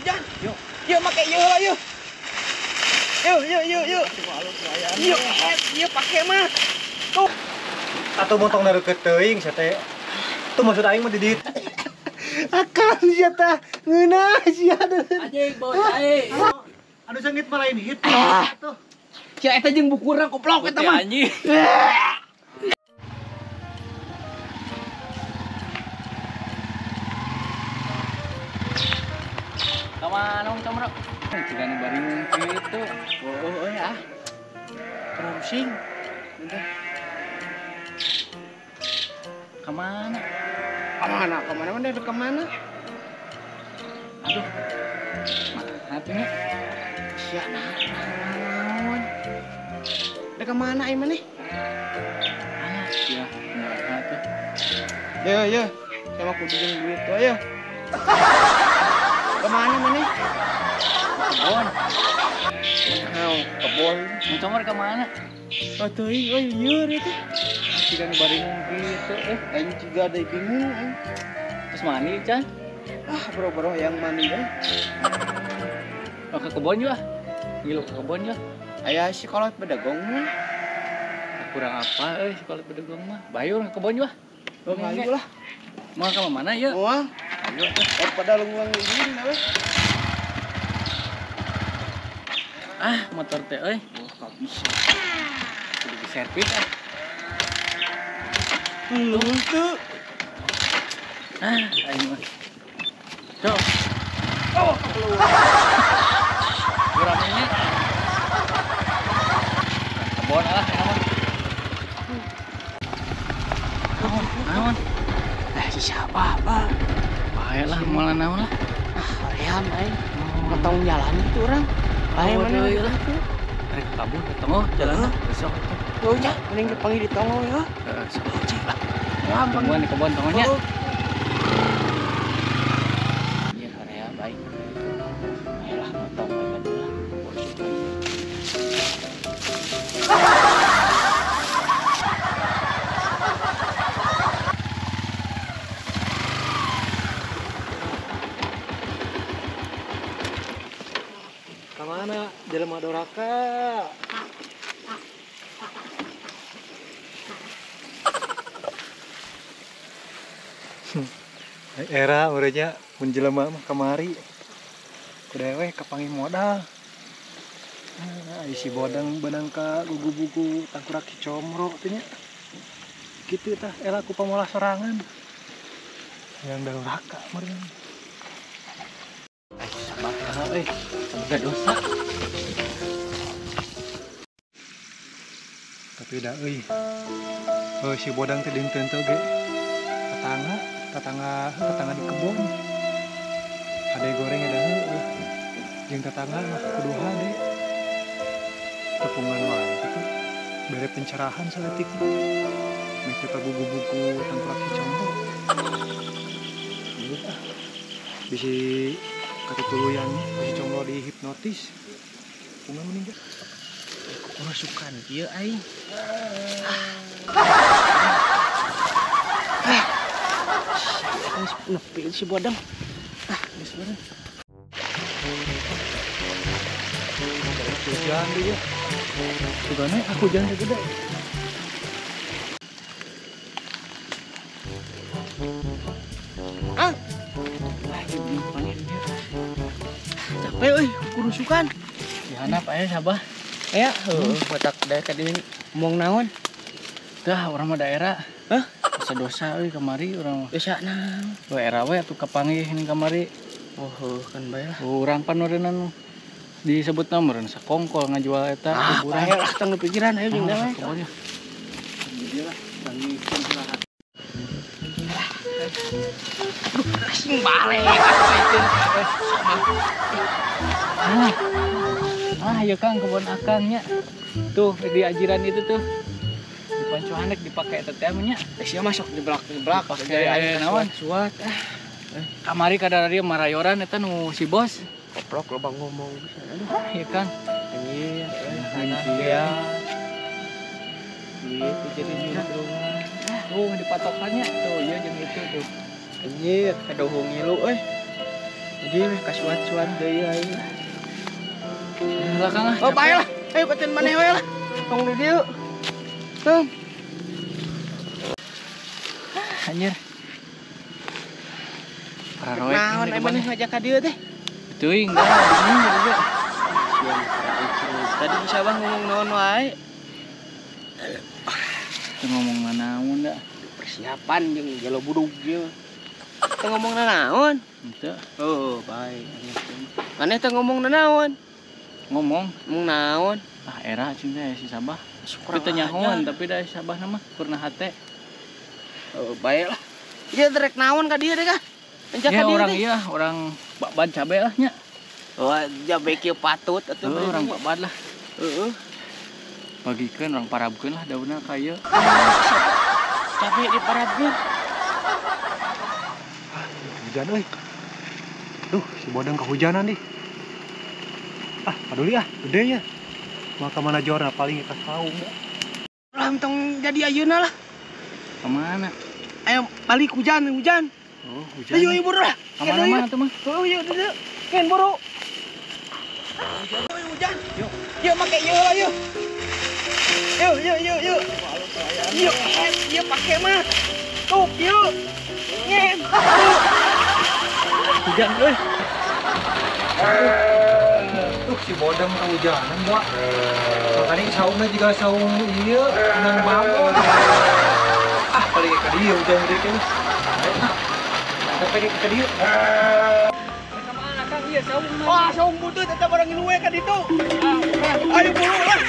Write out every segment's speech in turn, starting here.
Jan. Yuk pakai yuk lah yuk. Yuk. Yuk pakai mah. Tuh. Atau montong nareukeun teuing sia teh. Tuh maksud aing mah didit. Akan sia tah ngeunah sia teh. Anjing bos aing. Anu sengit mah lain hit tuh. Sia eta jeung bukurna koplok eta mah. Anjing. Kamana Om Comro? Cigana baring kitu. Oh ya. Pusing. Udah. Kamana? Kemana mana kemana? Aduh. Hatinya. Sia naon. Udah kemana ieu maneh? Ah, sia. Enggak atuh. Ya. Saya mah kudu jeung duit tuh ya. Kemana maneh? Kebon. Kebon. Om Comro kemana? Atuh ieu teh. Cigana baring kitu. Aing juga ada bingung. Terus mandi, Chan? Bro yang mandi deh. Oh, ke kebon juga. Ngilu ke kebon juga. Aya sekolah pedagong mah. Kurang apa sekolah pedagong mah. Bayur ke kebon juga. Oh, ayo lah. Mau ke mana ya? Moal. Ayo tuh. Daripada luang ini we. Motor teh euy. Gak bisa. Kudu diservis ah. Tuh. Ayo mah. Cok. Oh, Kurangnya. Kebon lah ya mah. Naon? siapa? Baiklah malah naon lah. Rehan aing. Potong jalan itu orang. Aing mana lah. Rek kabur ketemu jalan besok itu. Oh nya, mending dipanggil di tongo ya. Sok cik lah. Gampang Tungguan di kebon tongonya. Oh. Iya area baik. Ayolah motong baik dulu lah. Kamana jelema doraka? Era urangnya mun jelema mah kamari. Kudewe kapanggih modal. Isi bodang benang ka gugu-gugu tangkurak Comro teh nya. Kitu tah era ku pamolah sorangan. Yang doraka meureun. Sabar semoga dosa. Tapi da euy. Si bodang teh dinten teh ge. Tetangga di kebun. Ade goreng ada heueuh. Jeung tetangga mah kudu hade. Tepungan wae kitu. Bere pencerahan saletik. Mete ka buku-buku tangkurak Comro. Ieu tah. Bisi katutuluyan si Comro dihipnotis. Pungan meninggal. Masukan ieu aing. Nepi si bodang. Geus bener. Hujan deh ya. Sugana aku hujan segede. Capek euy, kurusukan. Dihandap aya sabah. Aya, batak daek ka dieu ngomong naon? Dah urang mah daerah. Dosa euy kamari urang mah. Dosa naon? Daerah we atuh kapanggih ini kamari. Kan bae lah. Urang paneureunna disebutna meureun sakongkol ngajual eta kuburan. Bae lah tong pikiran ayo jeung dewe. Pokoknya. Iyalah, bangikeun istirahat. Sing balik Ya Kang kebun akangnya. Tuh di ajiran itu tuh. Di pancuhanek dipakai eta teh nya. sia masuk di belak pas Pakai aya naon? Suat. Kamari kadang dia marayoran eta nu si bos. Koplok lo bang ngomong bisa. Aduh, Ya Kang. anjir. Iya. Gitu jadi gitu. Tuh di patokannya tuh iya jeung itu tuh. Anjir, kadohong ngilu euy. Jadi kasuan-suan deui aing. Lah Kang ah. Oh, bae lah. Ayo paten maneh we lah. Tong di dieu. Tong. Anjir. Pararoek. Naon aya maneh ngajak ka dieu teh? Teuing dah bingung juga. Tadi si Sabah ngomong naon wae. Teu ngomong naon da. Persiapan jeung jalo budug ieu. Teu ngomong naon? Henteu Oh, bae. Maneh teu ngomong naon? ngomong. Ngomong naon? Ah era cing teh si Sabah. Kurang Kita nyahoan ajar. tapi da si Sabah nama pernah hate. Oh, bae lah. Dia direk naon ka dieu teh kah? Ajak ka Ya dieu orang teh. iya, orang bakban cabe lah nya. Oh, jabe kieu patut atuh Orang bakban lah. Heeh. Bagikeun orang parabkeun lah daunna ka ieu. Cabe diparabkeun. Hujan euy. Duh, si bodang kehujanan di. Ah, paduli ah, gede ya. Maka mana jorna paling kita tahu. Lah tong jadi ayeuna lah. Kemana? Ayo balik hujan. Oh, hujan. Ayo buru lah. Kemana mana tuh mah? Oh, yuk dulu. Kan buru. Hujan. Yuk. Yuk pakai yuk lah yuk. Yuk. Yuk pakai mah. Tuh, yuk. Ngen. Hujan euy. Tuh si bodang kehujanan, Mbak. Makanya saungna juga saung ieu nang babon. Ah, paling ka dieu hujan deui kan. Tapi ka dieu. Kemana Kang ieu saung mah? Wah, saung butut tetap orang luwe ka ditu. Ayo buru lah.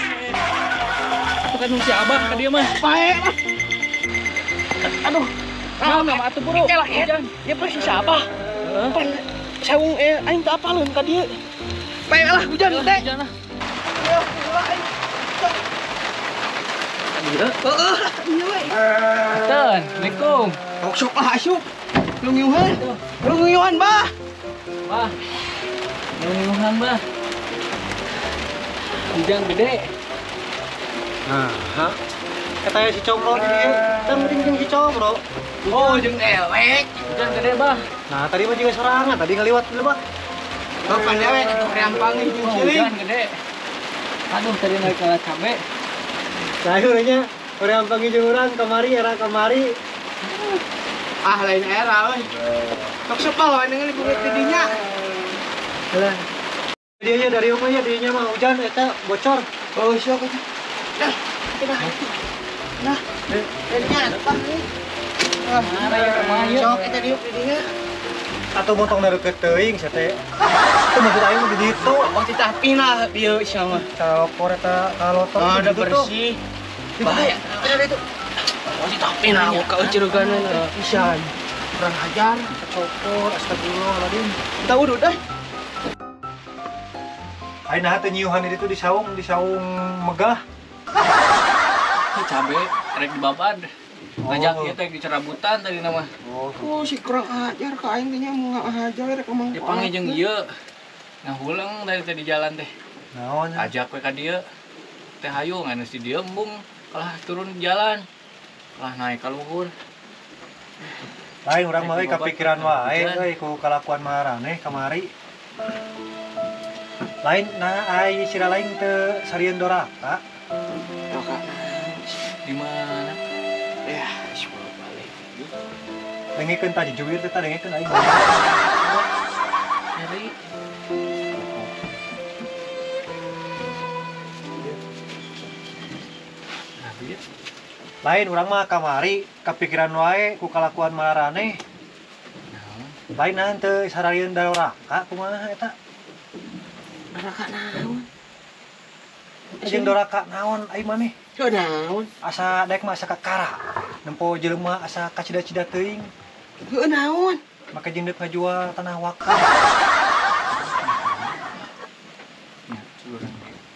Itu kan si Abah ka dieu mah. Bae lah. Aduh. Naon mah atuh buru. Kelak Hujan. ya pasti siapa? Heeh. Pan saung aing teu apaleun ka dieu. Bae lah hujan teh. Hujan lah. Ya, ulah aing. Ieu. Heeh, ieu we. Ten, Assalamualaikum. Sok lah asup. Lungyuhan bah. Bah. Nyuhan bah. Hujan gede. Nah, katanya si Comro di dieu, teu mending jeung si Comro. Oh, jeung ewek. Hujan gede bah. Nah, tadi mah juga sorangan, tadi ngaliwat dulu, Pak. Kapan ewek atuh reampang jeung Oh, ciling. hujan gede. Aduh tadi naik ke cabe. Nah, akhirnya orang panggil jeung urang kamari, era kamari. Ah, lain era euy. Sok sepal we ningali bunga tidinya. Lah. Dia nya dari rumahnya dinya mah hujan eta bocor. Oh, sok atuh. Dah, kita itu. Nah, tidinya apa nih? Mana ya rumah ieu? Sok eta diuk tidinya. Atau motong deukeut teuing sia teh. Itu maksud aing mah di ditu. Oh, ditapina dieu sia mah. Kalopor eta kalotor. Oh, udah bersih. Bahaya. Ada itu. Oh, ditapina ka euceureuganna pisan. Kurang ajar. Kecopor, astagfirullahaladzim. Kita udut dah. Aina teh nyiuhan itu di saung megah. Ini cabe rek dibaban. Ngajak ieu teh di cerabutan tadi nama. Oh, si kurang ajar ka aing teh nya mau ngahajar rek emang. Dipanggil jeung ieu. Ngahulang dari tadi jalan teh. Naon? Ajak we ka dieu. Teh hayu ngan si dieu embung kalah turun jalan. Kalah naik ka luhur. Lain urang mah kepikiran wae euy ku kalakuan maraneh kamari. Lain nah ai sira lain teu sarieun doraka. Doka. Di mana? Ya, sepuluh balik. Dengekeun tadi juwir teh dengekeun aing. Nyeri. Nah, bieu. Lain urang mah kamari kepikiran wae ku kalakuan maraneh. Lain nah teu sarieun doraka kumaha eta? Doraka naon? Jeung doraka naon ai maneh? Yo naon? Asa daek mah asa kakara. Nempo jelema asa kacida-cida teuing. Yo naon? Maka jeung deuk ngajual tanah wakaf. Ya, curang.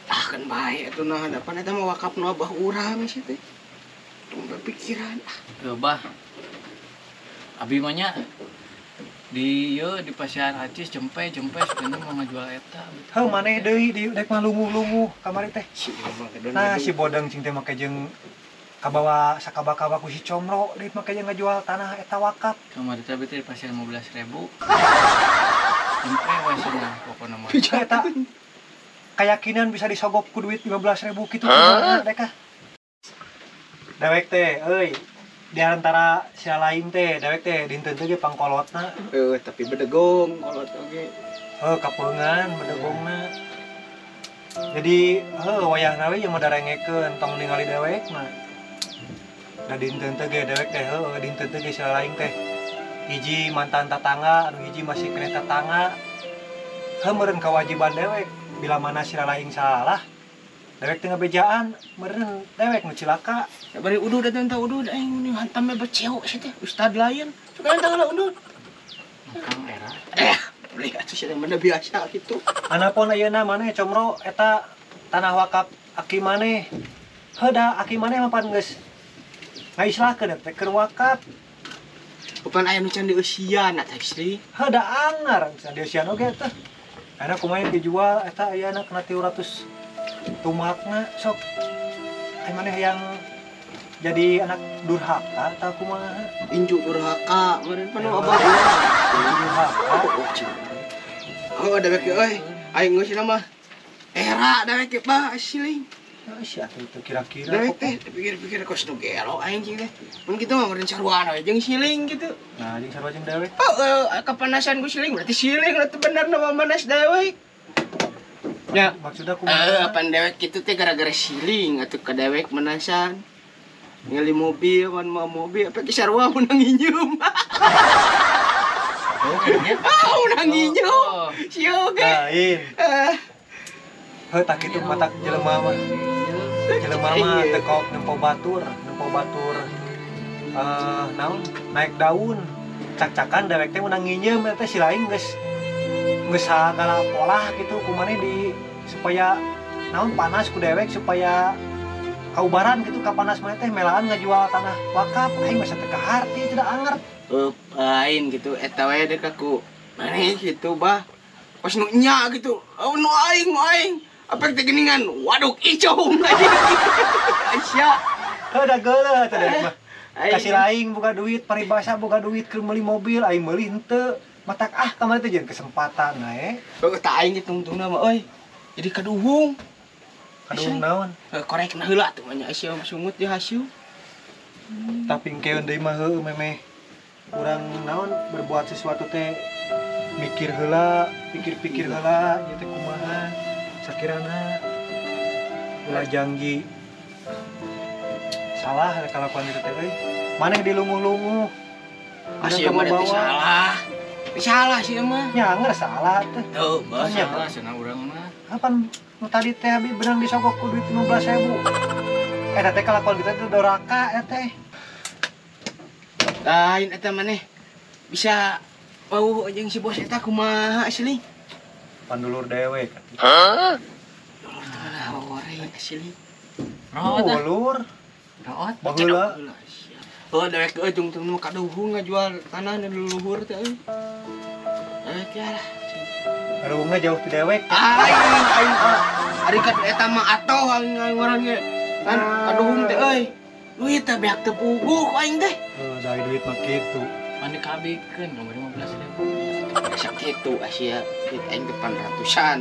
Ah kan bae atuh nah hadapan eta mah wakaf nu abah urang sih teh. Tong berpikiran. Bah. Abi mah nya di ieu di Pasian Acis jempe sebenarnya mau ngajual eta. Heuh maneh deui di daek mah lunguh-lunguh kamari teh. Si emang kedon. Nah si bodang cing teh make jeung kabawa sakaba-kaba ku si Comro deui make jeung ngajual tanah eta wakaf. Kamari teh di Pasian 15.000. Jempe we cenah pokona mah. Eta keyakinan bisa disogok ku duit 15.000 gitu kumaha deka. Dewek teh euy di antara sia lain teh dewek teh dinten teh ge pangkolotna. Tapi bedegong kolot oge. Kapeungan bedegongna. Jadi wayahna we yang madarengekeun tong ningali dewek mah. Da dinten teh ge dewek teh dinten teh ge sia lain teh. Hiji mantan tatangga, anu hiji masih kena tatangga. Meureun kewajiban dewek bila mana sia lain salah. Dewek teh ngabejaan, meureun dewek nu cilaka. Bari udud datang tah udud aing nu hantam me beceu sia teh ustad lain. Suka datang lah udud. Kang era. Beli atuh sia teh mana biasa kitu. Anapun ayeuna maneh comro eta tanah wakaf aki maneh. Heuda aki maneh mah pan geus ngaislahkeun teh keur wakaf. Bukan aya nu can dieusian teh Sri. Heuda angar can dieusian oge teh. Karena kumaha dijual eta ayeuna kena 300 tumakna sok. Ai maneh yang jadi anak durhaka atau kumaha? Inju durhaka meureun panu abah. Durhaka. Dewek euy, aing geus mah era dewek bah siling. Sia itu kira-kira Dewek teh pikir-pikir kos nu gelo aing cing teh. Mun kitu mah meureun sarwana we jeung siling gitu. Nah, jeung sarua jeung dewek. Kapanasan ku siling berarti siling atuh bener na mamanas dewek. Ya, Maksudnya kumaha? apan dewek kitu teh gara-gara siling atuh ka dewek manasan. Ngali mobil, wan mau mobil, apa ki sarua mun nginjem. Mun nginjem. Sia ge. Lain. Tak kitu mata jelema mah. Jelema mah teu kok nempo batur naon naik daun. Cak-cakan dewek teh menang nginjem teh si lain geus sagala pola gitu kumaneh di supaya naon panas ku dewek supaya kaubaran gitu kapanas mah teh melaan ngajual tanah wakaf aing mah teu kaharti tidak anger. Lain gitu eta we dek aku. Maneh gitu bah. Pas nu nya gitu. Nu aing. Apa teh geuningan? Waduh icung aja. Aisyah. Heuda geuleuh teh dewek mah. Kasih laing boga duit paribasa boga duit keur meuli mobil aing meuli henteu. Matak kamari teh jeung kesempatan nae. Tah aing ditungtungna mah euy. Jadi kaduhung. Kaduhung naon? Korekna heula tuh nya Aisyah sungut di hasil. Tapi engkeun deui mah heueuh memeh urang naon berbuat sesuatu teh mikir heula, pikir-pikir heula ieu teh kumaha sakirana ulah janji salah kalakuan itu teh euy. Maneh dilunguh-lunguh. Aisyah mah teh salah. Salah sih mah. Nyanger salah teh. Tuh, Salah cenah urang mah. Kapan nu tadi teh abi benang disogok ku duit 15.000. Eta teh kalakuan kita teh doraka eta teh. Lain eta maneh bisa mau jeung si bos eta kumaha asli? Pandulur dewek. Ulur teh mana hore asli. Raot ah. Ulur. Raot. Baheula. Dewek tungtung nu kaduhung ngajual tanah nu leluhur teh euy. Kiara. Kaduhungna jauh ti dewek. Aing ari ka eta mah atoh aing ngaran ge. Kan kaduhung teh euy. Duit teh beak teu puguh aing teh. Dari duit mah kitu. Mandi kabikeun nomor 15.000. Sakitu Asia duit aing depan ratusan.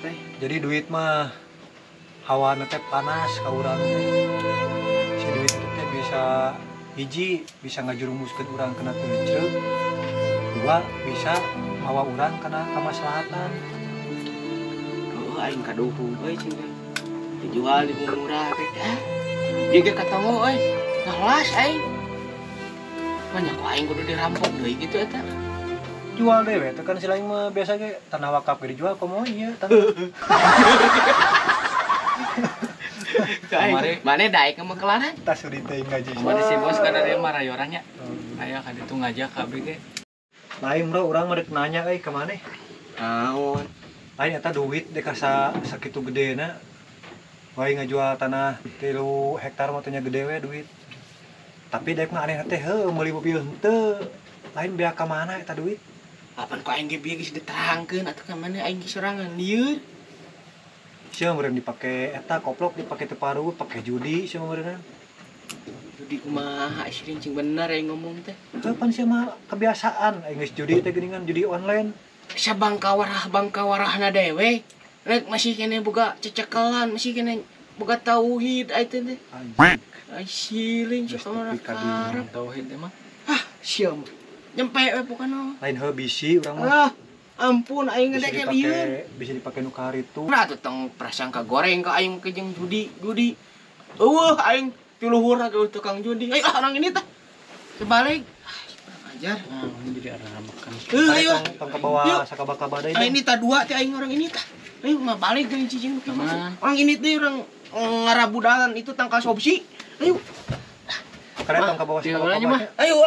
Teh. Jadi duit mah hawana teh panas ka urang teh. Si duit teh bisa hiji bisa ngajurumuskeun urang kena teuceuk. Dua bisa mawa urang kana kamaslahatan. Aing kaduhung euy cing teh. Dijual di murah teh. Ieu ge ketemu euy. Ngalas aing. Banyak ku aing kudu dirampok deui gitu eta. Jual dewe teh kan silaing mah biasa ge tanah wakaf ge dijual komo ieu tanah. Kemarin Mane daek ke kelaran? Tas di teh ngaji. kemarin si bos kan ada marah orangnya. Aya ka ditu ngajak kabeh ge. Lain bro urang mah rek nanya euy ka maneh. Naon? Lain eta duit dek asa sakitu gedena. Wae ngajual tanah 3 hektar mah teh nya gede we duit. Tapi dek mah aneh teh heuh meuli mobil henteu. Lain bea ka mana eta duit? Apan ku aing ge bieu geus diterangkeun atuh ka mana aing ge sorangan lieur. Sia meureun dipake eta koplok dipake teu paruh, pake judi sia meureunna. Judi kumaha isring cing bener aing ngomong teh. Kapan sia mah kebiasaan aing geus judi teh geuningan judi online. Sa bangkawarahna dewe. Rek masih kene boga cecekelan, masih kene boga tauhid ai teh. Anjing. Ai siling Geus sakamana nepi ka karep. Tauhid emang. Hah, siam. Nyampe we pokona. Lain heuh bisi urang mah. Ampun aing Bisa ngedek lieur. bisa dipake nu karitu. Nah, tentang prasangka goreng ka aing ke jeung judi. Eueuh aing ti luhurna ke tukang judi. Ayo orang ini tah. Sebalik. Kurang ajar. Nah, ini jadi arah makan. Ayo. Tong ke bawah Yuk. sakaba-kaba deui. Ah, ini tak dua ti aing orang ini tah. Ayo mah balik dari cicing ke Aman. orang ini teh orang ngarabudanan itu tangkal sopsi. Ayo. Karena tong ke bawah Di sakaba-kaba. ulanya mah. Ayo.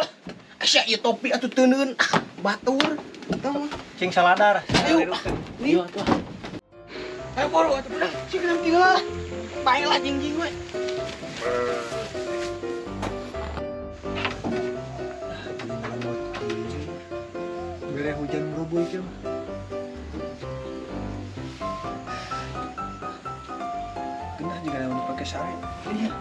Asya ieu topi atuh teuneun. Batur. Tah mah. Cing saladar. Ayo. Nih. Iya tuh. Ayo boro atuh bedah. Cik nam tinggal. Baiklah jing-jing we. Bere hujan merubuh ieu mah. Genah juga namun dipake sare. Iya.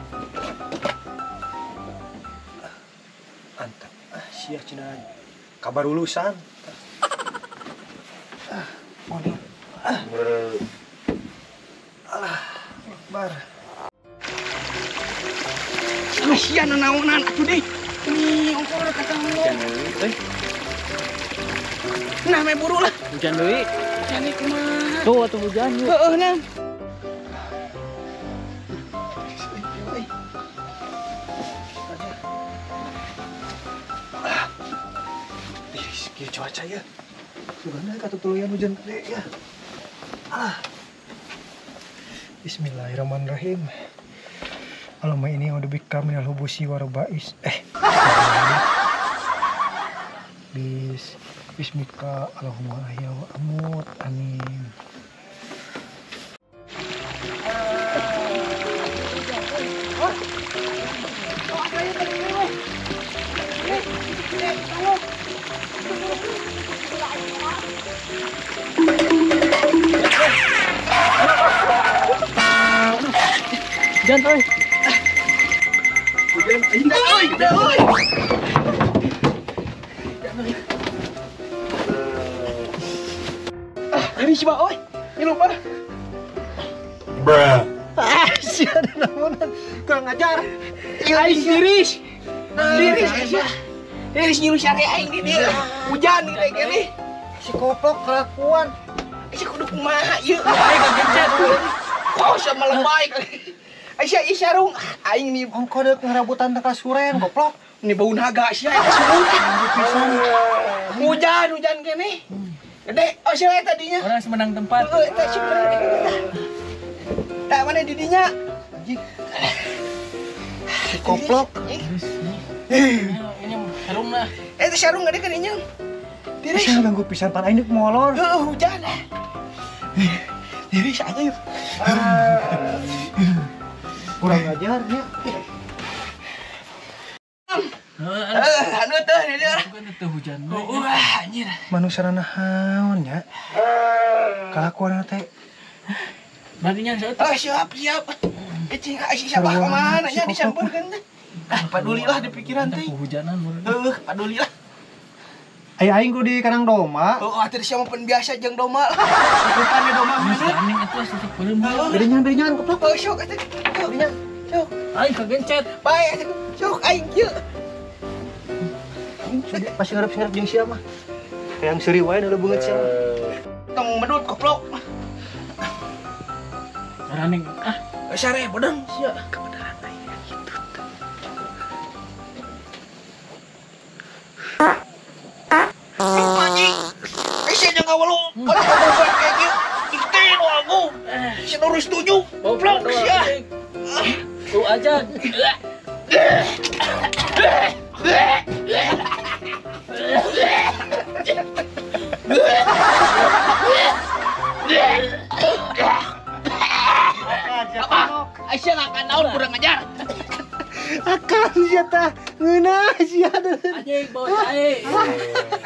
Antep. Sia cenah kabar lulusan. Mono. Bar. Anu sia nanaonan atuh deui. Nih, ongkor kata mu. Hujan deui. Nah, me buru lah. Hujan deui. Jani kumaha? Tuh atuh hujan yuk. Heeh, nah. Kieu cuaca ya. Sugana kata tuluyan hujan gede ya. Bismillahirrahmanirrahim. Allahumma ini a'udzu bika minal hubusi war ba'is. Bismika Allahumma ahya wa amut. Amin. Hujan euy. Hujan, dah euy. Ini si Ba, oi. Ini lupa. Sia ada namunan kurang ajar. Aing diris. Diris Aisyah. Diris nyuruh syari aing di dia. Hujan di kene. Si goblok kelakuan. Aisyah kudu kumaha ieu. Aing kagencet. Kau sama lebay kali. Aisyah sarung aing nih Ongko deuk ngarabutan teh kasuren goblok. ini bau naga Aisyah eta surut. Hujan kene. Gede, oh sila tadinya. Orang semenang tempat. Eta sih bener. Tak mana didinya? Anjing. Si goblok. Ini sarung lah. Eta sarung gede kadinya. Diris. Sia ganggu pisan pan aing deuk molor. Hujan. Diris aja yuk. Kurang ajar nya. Anu teh dia. Bukan itu hujan. Wah, anjir. Manusia naon nya? Kelakuan teh Badinya saya Oh, siap. Ecing Aisyah siapa kemana nya disampeurkeun teh. Padulilah di pikiran teh. hujanan mun. Padulilah. aing ku di kanang doma. Atuh siapa pun biasa jeung doma. Rupane doma mana? Aning itu asup beureum. Geringan goblok. Syok atuh. Syok. Aing kagencet. Bae atuh. Syok aing kieu. Masih ngarep-ngarep jeung sia mah. Kayak seuri wae nu beungeut sia mah. Tong medut goblok. Raning Sare bodong sia. Kebenaran aing gitu. Anjing. Aisyah jeung kawalu. Kalau kamu kayak gitu, ikutin aku. Si Nurul setuju. Goblok sia. Tuh aja. Aisyah akan naon kurang ajar. Akan sia tah ngeunah sia teh. Anjing bawa cae.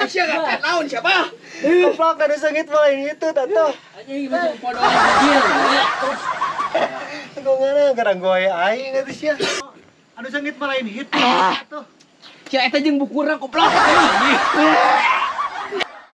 Aisyah akan naon siapa? Goblok ada sengit malah ini itu tato. Anjing macam podo kecil. Gongana garang goe aing atuh sia. Anu sengit malah ini itu. Sia eta jeung bukurna goblok.